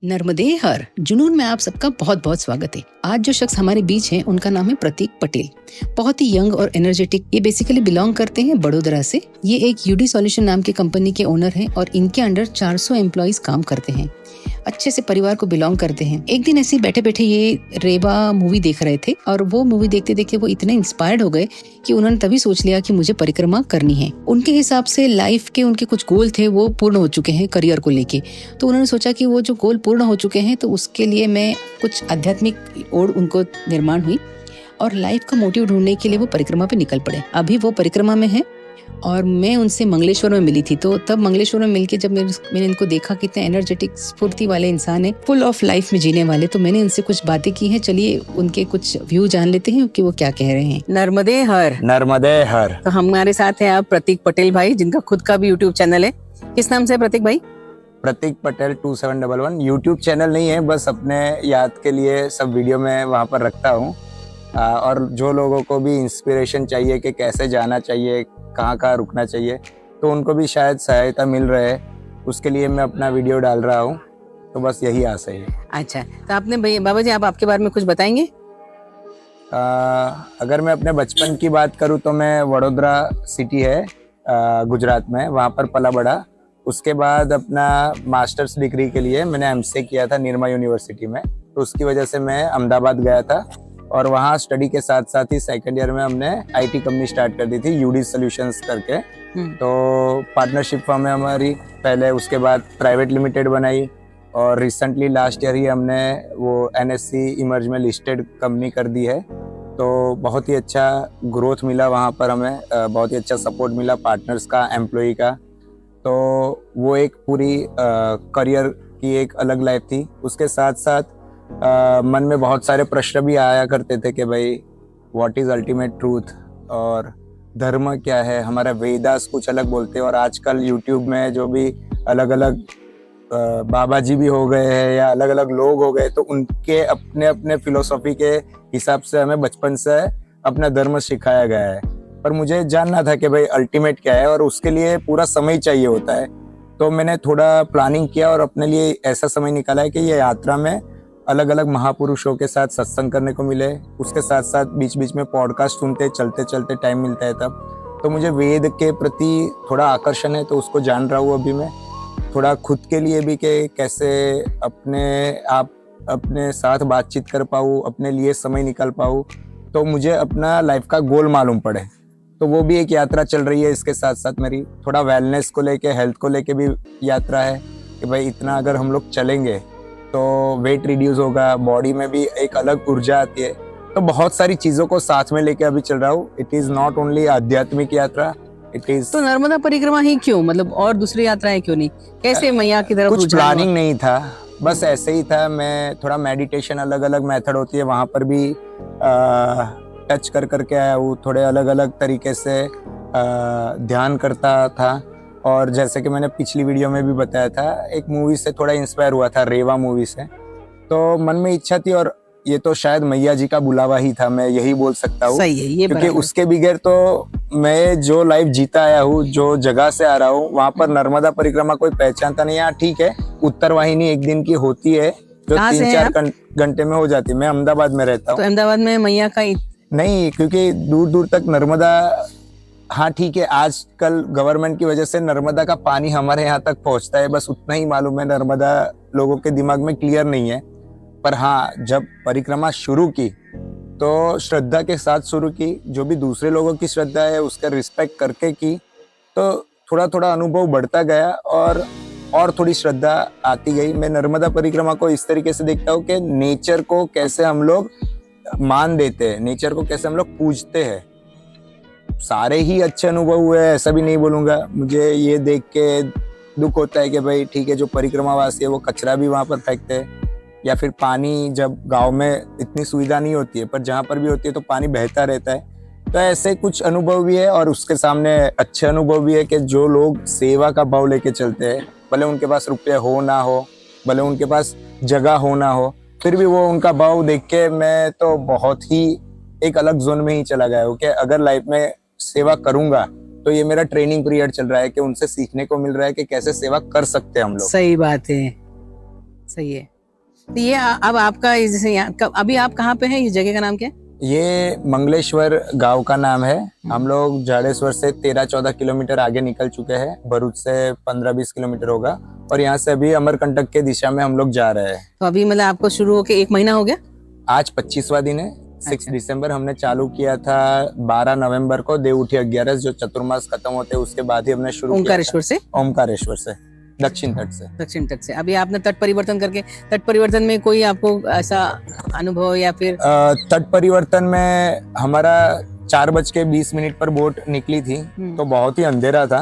नर्मदे हर जुनून में आप सबका बहुत बहुत स्वागत है। आज जो शख्स हमारे बीच हैं उनका नाम है प्रतीक पटेल। बहुत ही यंग और एनर्जेटिक। ये बेसिकली बिलोंग करते हैं बड़ोदरा से। ये एक यूडी सॉल्यूशन नाम की कंपनी के ओनर हैं और इनके अंडर 400 एम्प्लॉइज काम करते हैं। अच्छे से परिवार को बिलोंग करते हैं। एक दिन ऐसे बैठे बैठे ये रेवा मूवी देख रहे थे और वो मूवी देखते देखते वो इतने इंस्पायर्ड हो गए कि उन्होंने तभी सोच लिया कि मुझे परिक्रमा करनी है। उनके हिसाब से लाइफ के उनके कुछ गोल थे वो पूर्ण हो चुके हैं करियर को लेके। तो उन्होंने सोचा कि वो जो गोल पूर्ण हो चुके हैं तो उसके लिए मैं कुछ आध्यात्मिक ओर उनको निर्माण हुई और लाइफ का मोटिव ढूंढने के लिए वो परिक्रमा पे निकल पड़े। अभी वो परिक्रमा में है और मैं उनसे मंगलेश्वर में मिली थी। तो तब मंगलेश्वर में मिलके जब मैंने इनको देखा कितने एनर्जेटिक स्फूर्ति वाले इंसान है, फुल ऑफ लाइफ में जीने वाले, तो मैंने इनसे कुछ बातें की हैं। चलिए उनके कुछ व्यू जान लेते हैं कि वो क्या कह रहे हैं। नर्मदे हर। नर्मदे हर। तो हमारे साथ है आप प्रतीक पटेल भाई, जिनका खुद का भी यूट्यूब चैनल है। किस नाम से प्रतीक भाई? प्रतीक पटेल 2711। यूट्यूब चैनल नहीं है, बस अपने याद के लिए सब वीडियो में वहाँ पर रखता हूँ। और जो लोगों को भी इंस्पिरेशन चाहिए कि कैसे जाना चाहिए, कहाँ कहाँ रुकना चाहिए, तो उनको भी शायद सहायता मिल रहा है, उसके लिए मैं अपना वीडियो डाल रहा हूँ। तो बस यही आशा है। अच्छा, तो आपने बाबा जी आप आपके बारे में कुछ बताएंगे? अगर मैं अपने बचपन की बात करूँ तो मैं वडोदरा सिटी है गुजरात में, वहाँ पर पला बड़ा। उसके बाद अपना मास्टर्स डिग्री के लिए मैंने एमसीए किया था निर्मा यूनिवर्सिटी में। तो उसकी वजह से मैं अहमदाबाद गया था और वहाँ स्टडी के साथ साथ ही सेकंड ईयर में हमने आईटी कंपनी स्टार्ट कर दी थी, यूडी सॉल्यूशंस करके। तो पार्टनरशिप फर्म है हमारी पहले, उसके बाद प्राइवेट लिमिटेड बनाई और रिसेंटली लास्ट ईयर ही हमने वो एनएससी इमर्ज में लिस्टेड कंपनी कर दी है। तो बहुत ही अच्छा ग्रोथ मिला वहाँ पर हमें, बहुत ही अच्छा सपोर्ट मिला पार्टनर्स का, एम्प्लॉई का। तो वो एक पूरी करियर की एक अलग लाइफ थी। उसके साथ साथ मन में बहुत सारे प्रश्न भी आया करते थे कि भाई व्हाट इज अल्टीमेट ट्रूथ और धर्म क्या है, हमारा वेदास कुछ अलग बोलते हैं। और आजकल यूट्यूब में जो भी अलग अलग बाबा जी भी हो गए हैं या अलग अलग लोग हो गए, तो उनके अपने अपने फिलोसॉफी के हिसाब से हमें बचपन से अपना धर्म सिखाया गया है। पर मुझे जानना था कि भाई अल्टीमेट क्या है और उसके लिए पूरा समय चाहिए होता है। तो मैंने थोड़ा प्लानिंग किया और अपने लिए ऐसा समय निकाला है कि ये यात्रा में अलग अलग महापुरुषों के साथ सत्संग करने को मिले। उसके साथ साथ बीच बीच में पॉडकास्ट सुनते चलते चलते टाइम मिलता है तब। तो मुझे वेद के प्रति थोड़ा आकर्षण है, तो उसको जान रहा हूँ अभी मैं। थोड़ा खुद के लिए भी कि कैसे अपने साथ बातचीत कर पाऊँ, अपने लिए समय निकाल पाऊँ, तो मुझे अपना लाइफ का गोल मालूम पड़े। तो वो भी एक यात्रा चल रही है। इसके साथ साथ मेरी थोड़ा वेलनेस को लेके, हेल्थ को लेके भी यात्रा है कि भाई इतना अगर हम लोग चलेंगे तो वेट रिड्यूस होगा, बॉडी में भी एक अलग ऊर्जा आती है। तो बहुत सारी चीजों को साथ में लेके अभी चल रहा हूँ। इट इज नॉट ओनली आध्यात्मिक यात्रा, इट इज। तो नर्मदा परिक्रमा ही क्यों, मतलब और दूसरी यात्राएं क्यों नहीं? कैसे मैया की तरफ कुछ प्लानिंग नहीं था, बस ऐसे ही था। मैं थोड़ा मेडिटेशन, अलग अलग मेथड होती है वहाँ पर भी टच करके आया हूँ। थोड़े अलग अलग तरीके से ध्यान करता था। और जैसे कि मैंने पिछली वीडियो में भी बताया था, एक मूवी से थोड़ा इंस्पायर हुआ था, रेवा मूवी से। तो मन में इच्छा थी और ये तो शायद मैया जी का बुलावा ही था, मैं यही बोल सकता हूँ। सही है, ये क्योंकि उसके बगैर तो मैं जो लाइफ जीता आया हूँ, जो जगह से आ रहा हूँ, वहाँ पर नर्मदा परिक्रमा कोई पहचानता नहीं है। ठीक है, उत्तर वाहिनी एक दिन की होती है जो 3-4 घंटे में हो जाती है। मैं अहमदाबाद में रहता हूँ। तो अहमदाबाद में मैया का नहीं, क्योंकि दूर दूर तक नर्मदा, हाँ ठीक है, आजकल गवर्नमेंट की वजह से नर्मदा का पानी हमारे यहाँ तक पहुँचता है, बस उतना ही मालूम है। नर्मदा लोगों के दिमाग में क्लियर नहीं है। पर हाँ, जब परिक्रमा शुरू की तो श्रद्धा के साथ शुरू की, जो भी दूसरे लोगों की श्रद्धा है उसका रिस्पेक्ट करके की। तो थोड़ा थोड़ा अनुभव बढ़ता गया और थोड़ी श्रद्धा आती गई। मैं नर्मदा परिक्रमा को इस तरीके से देखता हूँ कि नेचर को कैसे हम लोग मान देते हैं, नेचर को कैसे हम लोग पूजते हैं। सारे ही अच्छे अनुभव हुए, ऐसा भी नहीं बोलूंगा। मुझे ये देख के दुख होता है कि भाई ठीक है, जो परिक्रमावासी है वो कचरा भी वहां पर फेंकते हैं, या फिर पानी, जब गांव में इतनी सुविधा नहीं होती है पर जहां पर भी होती है तो पानी बहता रहता है। तो ऐसे कुछ अनुभव भी है और उसके सामने अच्छे अनुभव भी है कि जो लोग सेवा का भाव लेके चलते हैं, भले उनके पास रुपये हो ना हो, भले उनके पास जगह हो ना हो, फिर भी वो उनका भाव देख के मैं तो बहुत ही एक अलग जोन में ही चला गया हूँ कि अगर लाइफ में सेवा करूंगा तो ये मेरा ट्रेनिंग पीरियड चल रहा है कि उनसे सीखने को मिल रहा है कि कैसे सेवा कर सकते हैं हम लोग। सही बात है, सही है। तो ये अब आपका जैसे अभी आप कहाँ पे हैं, इस जगह का नाम क्या है? ये मंगलेश्वर गांव का नाम है। हम लोग जाडेश्वर से 13-14 किलोमीटर आगे निकल चुके हैं। भरूच से 15-20 किलोमीटर होगा और यहाँ से अभी अमरकंटक के दिशा में हम लोग जा रहे हैं। तो अभी मतलब आपको शुरू होके 1 महीना हो गया? आज 25वां दिन है। 6 दिसंबर हमने चालू किया था। 12 नवंबर को देवउठी 11 जो चतुर्मास खत्म होते हैं उसके बाद ही हमने शुरू किया। ओमकारेश्वर से दक्षिण तट से। अभी आपने तट परिवर्तन करके, तट परिवर्तन में कोई आपको ऐसा अनुभव या फिर? तट परिवर्तन में हमारा 4:20 पर बोट निकली थी तो बहुत ही अंधेरा था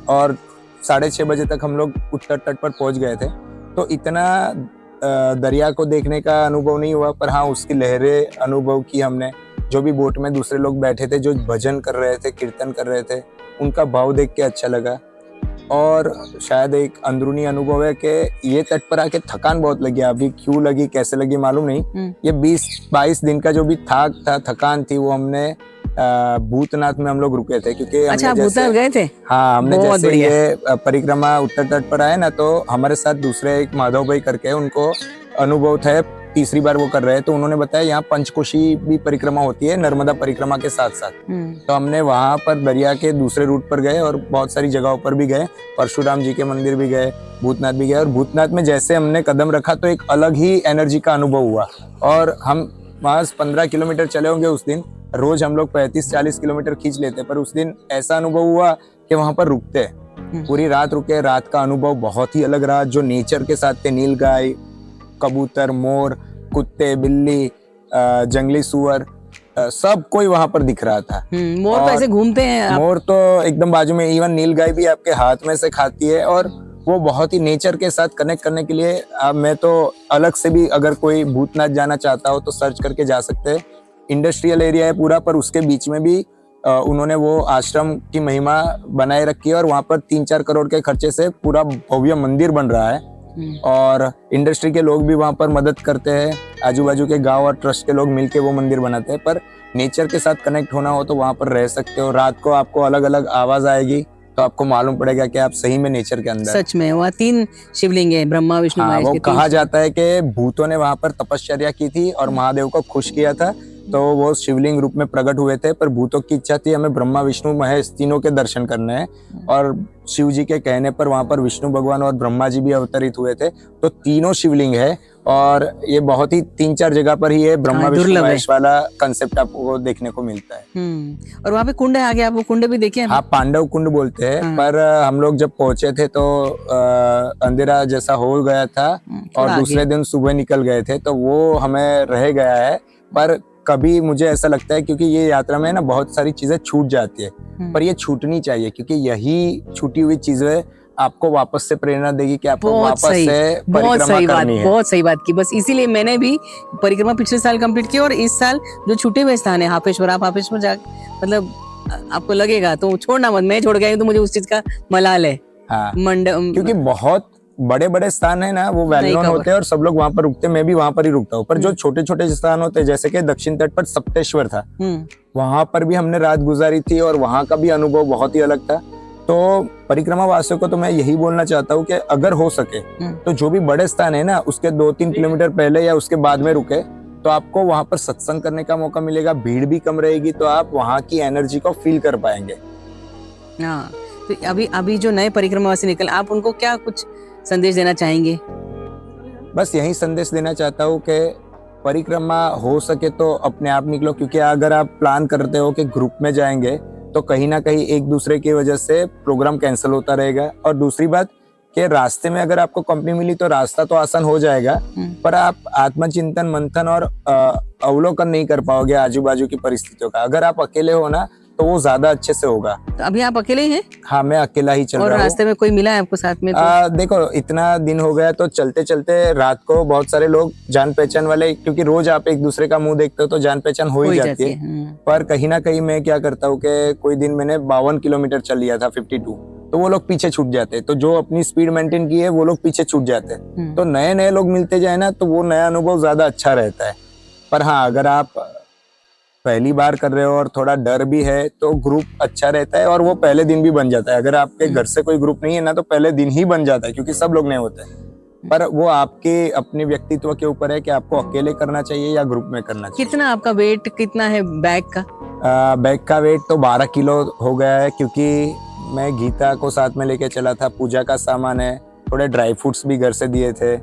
और 6:30 बजे तक हम लोग उत्तर तट पर पहुंच गए थे। तो इतना दरिया को देखने का अनुभव नहीं हुआ, पर हाँ उसकी लहरें अनुभव की हमने। जो भी बोट में दूसरे लोग बैठे थे, जो भजन कर रहे थे, कीर्तन कर रहे थे, उनका भाव देख के अच्छा लगा। और शायद एक अंदरूनी अनुभव है कि ये तट पर आके थकान बहुत लगी। अभी क्यों लगी, कैसे लगी मालूम नहीं। ये 20-22 दिन का जो भी थकान थी वो हमने भूतनाथ में हम लोग रुके थे, क्योंकि अच्छा भूतनाथ गए थे? हाँ, हमने जैसे ये परिक्रमा उत्तर तट पर आए ना, तो हमारे साथ दूसरे एक माधव भाई करके, उनको अनुभव था, तीसरी बार वो कर रहे हैं, तो उन्होंने बताया यहाँ पंचकोशी भी परिक्रमा होती है नर्मदा परिक्रमा के साथ साथ। तो हमने वहां पर दरिया के दूसरे रूट पर गए और बहुत सारी जगहों पर भी गए। परशुराम जी के मंदिर भी गए, भूतनाथ भी गए। और भूतनाथ में जैसे हमने कदम रखा तो एक अलग ही एनर्जी का अनुभव हुआ। और हम वहां 15 किलोमीटर चले होंगे उस दिन। रोज हम लोग 35-40 किलोमीटर खींच लेते, पर उस दिन ऐसा अनुभव हुआ कि वहां पर रुकते, पूरी रात रुके। रात का अनुभव बहुत ही अलग रहा। जो नेचर के साथ थे, नीलगाय, कबूतर, मोर, कुत्ते, बिल्ली, जंगली सुअर, सब कोई वहां पर दिख रहा था। मोर तो ऐसे घूमते हैं मोर तो एकदम बाजू में। इवन नीलगाय भी आपके हाथ में से खाती है। और वो बहुत ही नेचर के साथ कनेक्ट करने के लिए मैं तो अलग से भी, अगर कोई भूतनाथ जाना चाहता हो तो सर्च करके जा सकते हैं। इंडस्ट्रियल एरिया है पूरा, पर उसके बीच में भी उन्होंने वो आश्रम की महिमा बनाए रखी है। और वहां पर 3-4 करोड़ के खर्चे से पूरा भव्य मंदिर बन रहा है। और इंडस्ट्री के लोग भी वहां पर मदद करते हैं। आजू बाजू के गांव और ट्रस्ट के लोग मिलके वो मंदिर बनाते हैं। पर नेचर के साथ कनेक्ट होना हो तो वहां पर रह सकते हो। रात को आपको अलग अलग आवाज आएगी तो आपको मालूम पड़ेगा कि आप सही में नेचर के अंदर। सच में वहाँ 3 शिवलिंग है, ब्रह्मा विष्णु महेश। वो कहा जाता है कि भूतों ने वहां पर तपश्चर्या की थी और महादेव को खुश किया था, तो वो शिवलिंग रूप में प्रकट हुए थे। पर भूतों की इच्छा थी हमें ब्रह्मा विष्णु महेश तीनों के दर्शन करने हैं। और शिव जी के कहने पर वहां पर विष्णु भगवान और ब्रह्मा जी भी अवतरित हुए थे। तो तीनों शिवलिंग है और ये बहुत ही 3-4 जगह पर ही है ब्रह्मा विष्णु महेश वाला कंसेप्ट आपको देखने को मिलता है। और वहाँ पे कुंड है, आगे आप वो कुंड भी देखे? हाँ, पांडव कुंड बोलते हैं। पर हम लोग जब पहुंचे थे तो अंधेरा जैसा हो गया था और दूसरे दिन सुबह निकल गए थे, तो वो हमें रह गया है। पर कभी मुझे ऐसा लगता है, क्योंकि ये यात्रा में ना बहुत सारी चीजें छूट जाती है, पर ये छूटनी चाहिए, क्योंकि यही छूटी हुई चीजें आपको वापस से प्रेरणा देगी कि आपको वापस से परिक्रमा करनी है। बहुत सही बात की। बस इसीलिए मैंने भी परिक्रमा पिछले साल कंप्लीट की और इस साल जो छूटे हुए स्थान है हापेश्वर, आप हापेश्वर जा, मतलब आपको लगेगा तो छोड़ना मत। मैं छोड़ गया तो मुझे उस चीज का मलाल है। हाँ, क्योंकि बहुत बड़े बड़े स्थान है ना, वो वेल नोन होते हैं और सब लोग वहां पर रुकते हैं। मैं भी वहां पर ही रुकता हूँ। पर जो छोटे छोटे स्थान होते हैं, जैसे कि दक्षिण तट पर सप्तेश्वर था, वहां पर भी हमने रात गुजारी थी और वहां का भी अनुभव बहुत ही अलग था। तो परिक्रमा वासियों को तो मैं यही बोलना चाहता हूँ कि अगर हो सके तो जो भी बड़े स्थान है ना, उसके 2-3 किलोमीटर पहले या उसके बाद में रुके, तो आपको वहां पर सत्संग करने का मौका मिलेगा। भीड़ भी कम रहेगी, तो आप वहां की एनर्जी को फील कर पाएंगे। हाँ, तो अभी जो नए परिक्रमावासी निकल, आप उनको क्या कुछ संदेश देना चाहेंगे? बस यही संदेश देना चाहता हूँ कि परिक्रमा हो सके तो अपने आप निकलो, क्योंकि अगर आप प्लान करते हो कि ग्रुप में जाएंगे तो कहीं ना कहीं एक दूसरे की वजह से प्रोग्राम कैंसिल होता रहेगा। और दूसरी बात कि रास्ते में अगर आपको कंपनी मिली तो रास्ता तो आसान हो जाएगा, पर आप आत्मचिंतन, मंथन और अवलोकन नहीं कर पाओगे आजू बाजू की परिस्थितियों का। अगर आप अकेले हो ना तो वो ज्यादा अच्छे से होगा। तो अभी आप अकेले हैं? हाँ, मैं अकेला ही चल रहा हूँ। और रास्ते में कोई मिला है आपको साथ में? तो देखो, इतना दिन हो गया तो चलते चलते रात को बहुत सारे लोग जान पहचान वाले, क्योंकि रोज आप एक दूसरे का मुंह देखते हो तो जान पहचान हो ही जाती है। पर कहीं ना कहीं मैं क्या करता हूँ कि कोई दिन मैंने 52 किलोमीटर चल लिया था, 52, तो वो लोग पीछे छूट जाते। तो जो अपनी स्पीड मेंटेन की है वो लोग पीछे छूट जाते। तो नए नए लोग मिलते जाए ना, तो वो नया अनुभव ज्यादा अच्छा रहता है। पर हाँ, अगर आप पहली बार कर रहे हो और थोड़ा डर भी है तो ग्रुप अच्छा रहता है और वो पहले दिन भी बन जाता है। अगर आपके घर से कोई ग्रुप नहीं है ना तो पहले दिन ही बन जाता है, क्योंकि सब लोग नए होते हैं। पर वो आपके अपने व्यक्तित्व के ऊपर है कि आपको अकेले करना चाहिए या ग्रुप में करना चाहिए। कितना आपका वेट कितना है बैग का? बैग का वेट तो 12 किलो हो गया है, क्योंकि मैं गीता को साथ में लेके चला था। पूजा का सामान है, थोड़े ड्राई फ्रूट्स भी घर से दिए थे,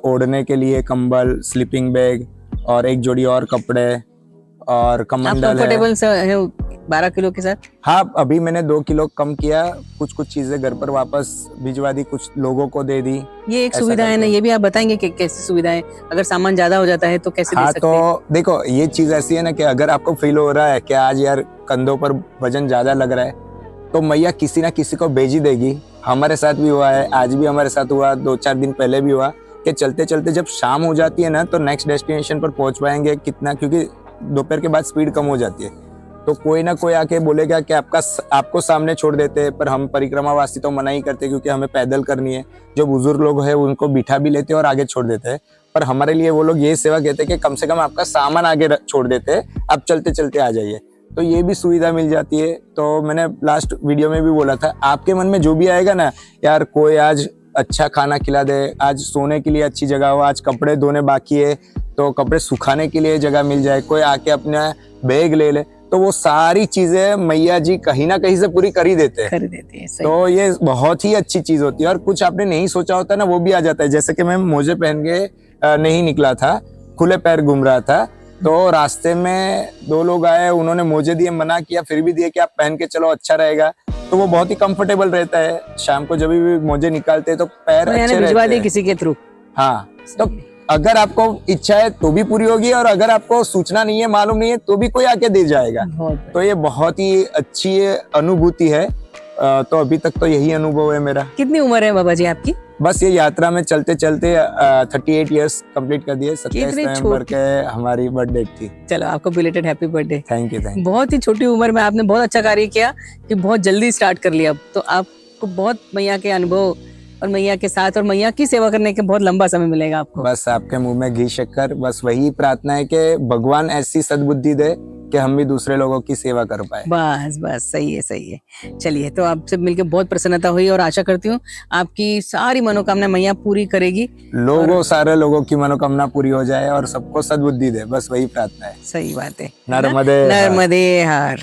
ओढ़ने के लिए कंबल, स्लीपिंग बैग और एक जोड़ी और कपड़े और आप कमंडल है। कंफर्टेबल है 12 किलो के साथ? हाँ, अभी मैंने 2 किलो कम किया, कुछ चीजें घर पर वापस भिजवा दी, कुछ लोगों को दे दी। ये एक ऐसा सुविधा है ना, करके। ये भी आप बताएंगे कि कैसी सुविधा है, अगर सामान ज्यादा हो जाता है तो कैसे दे हाँ, सकते हैं? तो देखो ये चीज ऐसी है ना कि अगर आपको फील हो रहा है कि आज यार कंधों पर वजन ज्यादा लग रहा है, तो मैया किसी ना किसी को भेज ही देगी। हमारे साथ भी हुआ है, आज भी हमारे साथ हुआ, 2-4 दिन पहले भी हुआ कि चलते चलते जब शाम हो जाती है ना, तो नेक्स्ट डेस्टिनेशन पर पहुंच पाएंगे कितना, क्योंकि दोपहर के बाद स्पीड कम हो जाती है, तो कोई ना कोई आके बोलेगा कि आपको सामने छोड़ देते हैं। पर हम परिक्रमावासी तो मना ही करते, क्योंकि हमें पैदल करनी है। जो बुजुर्ग लोग हैं उनको बिठा भी लेते हैं और आगे छोड़ देते हैं, पर हमारे लिए वो लोग ये सेवा कहते हैं कि कम से कम आपका सामान आगे छोड़ देते हैं, आप चलते चलते आ जाइए। तो ये भी सुविधा मिल जाती है। तो मैंने लास्ट वीडियो में भी बोला था, आपके मन में जो भी आएगा ना, यार कोई आज अच्छा खाना खिला दे, आज सोने के लिए अच्छी जगह हो, आज कपड़े धोने बाकी है तो कपड़े सुखाने के लिए जगह मिल जाए, कोई आके अपना बैग ले ले, तो वो सारी चीजें मैया जी कहीं ना कहीं से पूरी कर ही देते हैं। कर देते हैं, सही। तो ये बहुत ही अच्छी चीज होती है। और कुछ आपने नहीं सोचा होता ना, वो भी आ जाता है। जैसे कि मैं मोजे पहन के नहीं निकला था, खुले पैर घूम रहा था, तो रास्ते में 2 लोग आए, उन्होंने मोजे दिए, मना किया, फिर भी दिए कि आप पहन के चलो अच्छा रहेगा। तो वो बहुत ही कंफर्टेबल रहता है। शाम को जब भी मोजे निकालते हैं तो पैर तो अच्छे यानी भिजवा रहते दिए हैं। किसी के थ्रू? हाँ, तो अगर आपको इच्छा है तो भी पूरी होगी, और अगर आपको सूचना नहीं है, मालूम नहीं है, तो भी कोई आके दे जाएगा। बहुत तो ये बहुत ही अच्छी अनुभूति है। तो अभी तक तो यही अनुभव है मेरा। कितनी उम्र है बाबा जी आपकी? बस ये यात्रा में चलते चलते 38 इयर्स कंप्लीट कर दिए। 27 कितनी नवंबर छोटी- के हमारी बर्थडे थी। चलो, आपको belated happy birthday. Thank you. बहुत ही छोटी उम्र में आपने बहुत अच्छा कार्य किया कि बहुत जल्दी स्टार्ट कर लिया। तो आपको बहुत मैया के अनुभव और मैया के साथ और मैया की सेवा करने के बहुत लंबा समय मिलेगा आपको। बस आपके मुंह में घी शक्कर, बस वही प्रार्थना है कि भगवान ऐसी सद्बुद्धि दे कि हम भी दूसरे लोगों की सेवा कर पाए। बस बस, सही है, सही है। चलिए, तो आपसे मिलकर बहुत प्रसन्नता हुई और आशा करती हूँ आपकी सारी मनोकामना मैया पूरी करेगी। सारे लोगों की मनोकामना पूरी हो जाए और सबको सद्बुद्धि दे, बस वही प्रार्थना है। सही बात है। नर्मदे हर। नर्मदे हर।